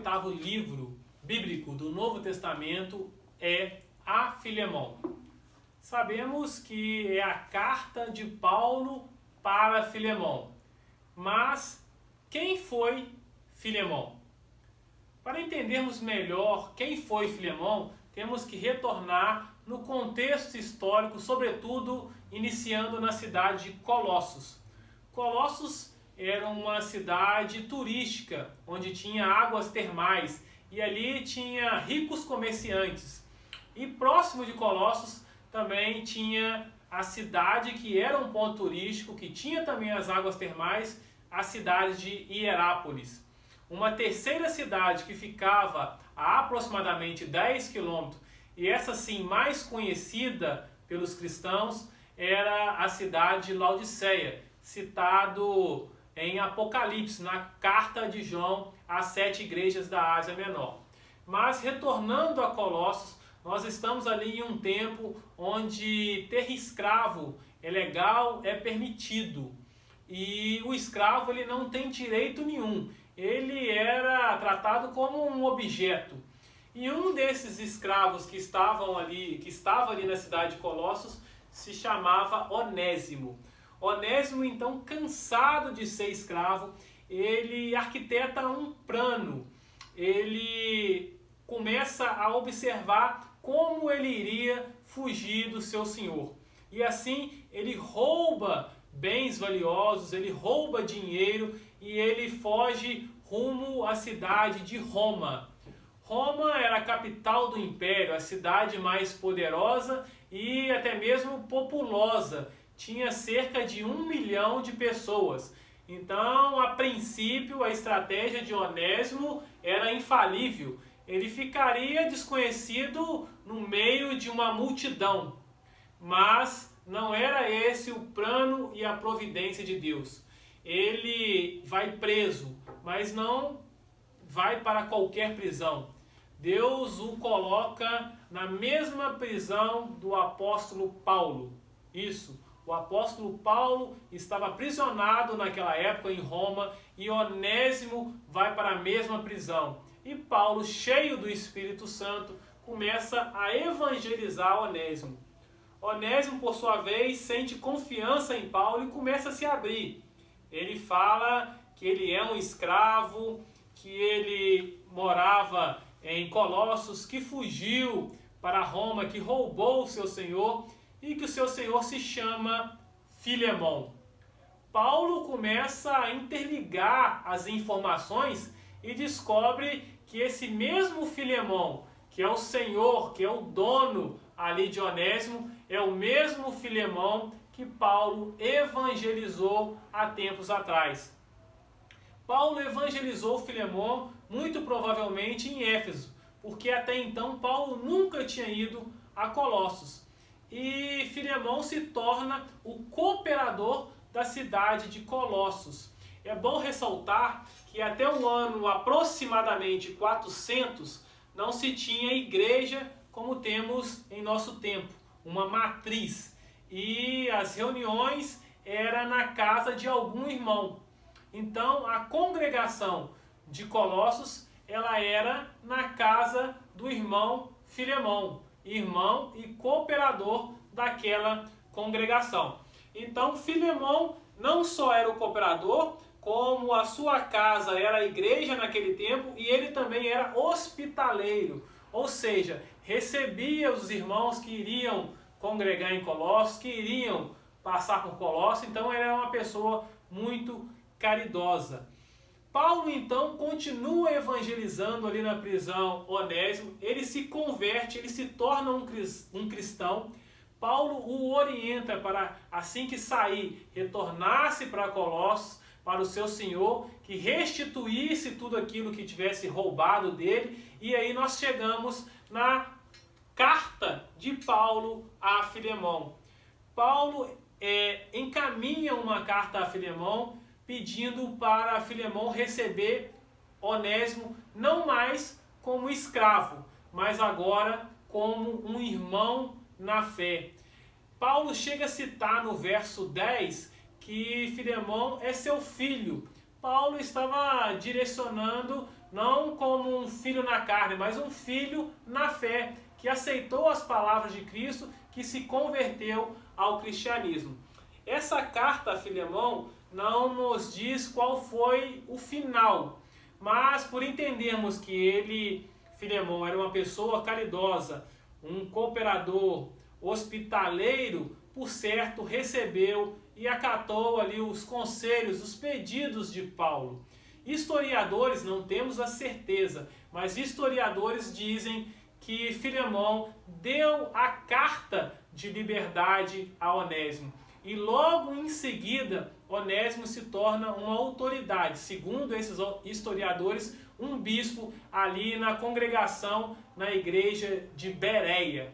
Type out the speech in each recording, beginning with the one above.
oitavo livro bíblico do Novo Testamento é a Filemão. Sabemos que é a carta de Paulo para Filemão. Mas quem foi Filemão? Para entendermos melhor quem foi Filemão, temos que retornar no contexto histórico, sobretudo iniciando na cidade de Colossos. Colossos era uma cidade turística, onde tinha águas termais e ali tinha ricos comerciantes. E próximo de Colossos também tinha a cidade que era um ponto turístico, que tinha também as águas termais, a cidade de Hierápolis. Uma terceira cidade que ficava a aproximadamente 10 quilômetros, e essa sim mais conhecida pelos cristãos, era a cidade de Laodiceia, citado em Apocalipse, na carta de João às 7 igrejas da Ásia Menor. Mas retornando a Colossos, nós estamos ali em um tempo onde ter escravo é legal, é permitido. E o escravo ele não tem direito nenhum. Ele era tratado como um objeto. E um desses escravos que estava ali na cidade de Colossos se chamava Onésimo. Onésimo, então, cansado de ser escravo, ele arquiteta um plano. Ele começa a observar como ele iria fugir do seu senhor. E assim ele rouba bens valiosos, ele rouba dinheiro e ele foge rumo à cidade de Roma. Roma era a capital do império, a cidade mais poderosa e até mesmo populosa. Tinha cerca de 1 milhão de pessoas. Então, a princípio, a estratégia de Onésimo era infalível. Ele ficaria desconhecido no meio de uma multidão. Mas não era esse o plano e a providência de Deus. Ele vai preso, mas não vai para qualquer prisão. Deus o coloca na mesma prisão do apóstolo Paulo. Isso, o apóstolo Paulo estava aprisionado naquela época em Roma e Onésimo vai para a mesma prisão. E Paulo, cheio do Espírito Santo, começa a evangelizar Onésimo. Onésimo, por sua vez, sente confiança em Paulo e começa a se abrir. Ele fala que ele é um escravo, que ele morava em Colossos, que fugiu para Roma, que roubou o seu senhor e que o seu senhor se chama Filemão. Paulo começa a interligar as informações e descobre que esse mesmo Filemão, que é o senhor, que é o dono ali de Onésimo, é o mesmo Filemão que Paulo evangelizou há tempos atrás. Paulo evangelizou Filemão muito provavelmente em Éfeso, porque até então Paulo nunca tinha ido a Colossos. E Filemão se torna o cooperador da cidade de Colossos. É bom ressaltar que até o ano aproximadamente 400 não se tinha igreja como temos em nosso tempo, uma matriz. E as reuniões eram na casa de algum irmão. Então a congregação de Colossos ela era na casa do irmão Filemão, irmão e cooperador daquela congregação. Então Filemão não só era o cooperador, como a sua casa era a igreja naquele tempo e ele também era hospitaleiro, ou seja, recebia os irmãos que iriam congregar em Colossos, que iriam passar por Colossos, então ele era uma pessoa muito caridosa. Paulo então continua evangelizando ali na prisão Onésimo, ele se converte, ele se torna um cristão. Paulo o orienta para, assim que sair, retornasse para Colossos, para o seu senhor, que restituísse tudo aquilo que tivesse roubado dele. E aí nós chegamos na carta de Paulo a Filemão. Paulo encaminha uma carta a Filemão, pedindo para Filemão receber Onésimo não mais como escravo, mas agora como um irmão na fé. Paulo chega a citar no verso 10 que Filemão é seu filho. Paulo estava direcionando não como um filho na carne, mas um filho na fé, que aceitou as palavras de Cristo, que se converteu ao cristianismo. Essa carta a Filemão não nos diz qual foi o final, mas por entendermos que Filemão, era uma pessoa caridosa, um cooperador, hospitaleiro, por certo, recebeu e acatou ali os conselhos, os pedidos de Paulo. Historiadores, não temos a certeza, mas historiadores dizem que Filemão deu a carta de liberdade a Onésimo. E logo em seguida, Onésimo se torna uma autoridade, segundo esses historiadores, um bispo ali na congregação, na igreja de Bereia.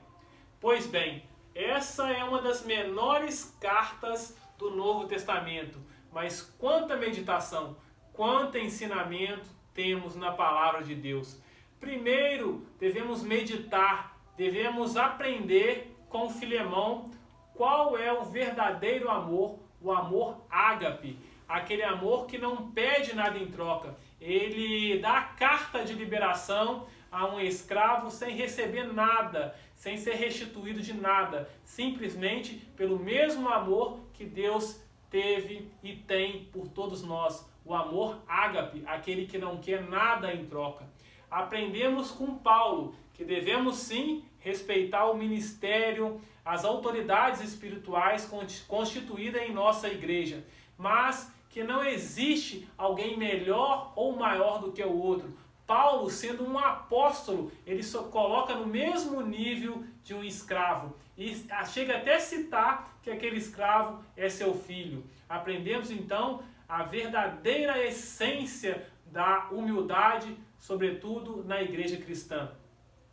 Pois bem, essa é uma das menores cartas do Novo Testamento, mas quanta meditação, quanto ensinamento temos na palavra de Deus. Primeiro, devemos meditar, devemos aprender com Filemão qual é o verdadeiro amor, o amor ágape, aquele amor que não pede nada em troca. Ele dá a carta de liberação a um escravo sem receber nada, sem ser restituído de nada, simplesmente pelo mesmo amor que Deus teve e tem por todos nós, o amor ágape, aquele que não quer nada em troca. Aprendemos com Paulo que devemos sim respeitar o ministério, as autoridades espirituais constituídas em nossa igreja, mas que não existe alguém melhor ou maior do que o outro. Paulo, sendo um apóstolo, ele só coloca no mesmo nível de um escravo. E chega até a citar que aquele escravo é seu filho. Aprendemos então a verdadeira essência da humildade, sobretudo na igreja cristã.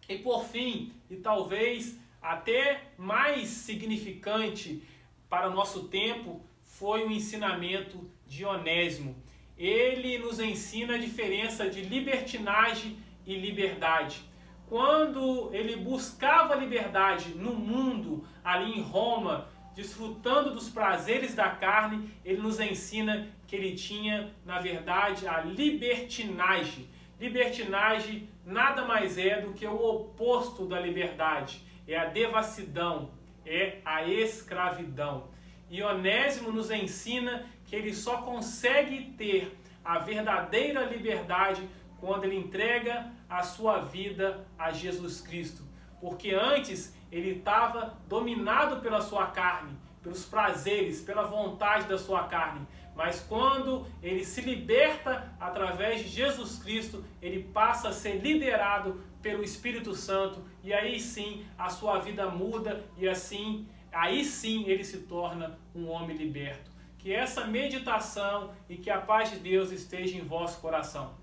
E por fim, e talvez até mais significante para o nosso tempo, foi o ensinamento de Onésimo. Ele nos ensina a diferença de libertinagem e liberdade. Quando ele buscava liberdade no mundo, ali em Roma, desfrutando dos prazeres da carne, ele nos ensina que ele tinha, na verdade, a libertinagem. Libertinagem nada mais é do que o oposto da liberdade. É a devassidão, é a escravidão. E Onésimo nos ensina que ele só consegue ter a verdadeira liberdade quando ele entrega a sua vida a Jesus Cristo. Porque antes ele estava dominado pela sua carne, pelos prazeres, pela vontade da sua carne. Mas quando ele se liberta através de Jesus Cristo, ele passa a ser liderado pelo Espírito Santo, e aí sim a sua vida muda, e aí sim ele se torna um homem liberto. Que essa meditação e que a paz de Deus esteja em vosso coração.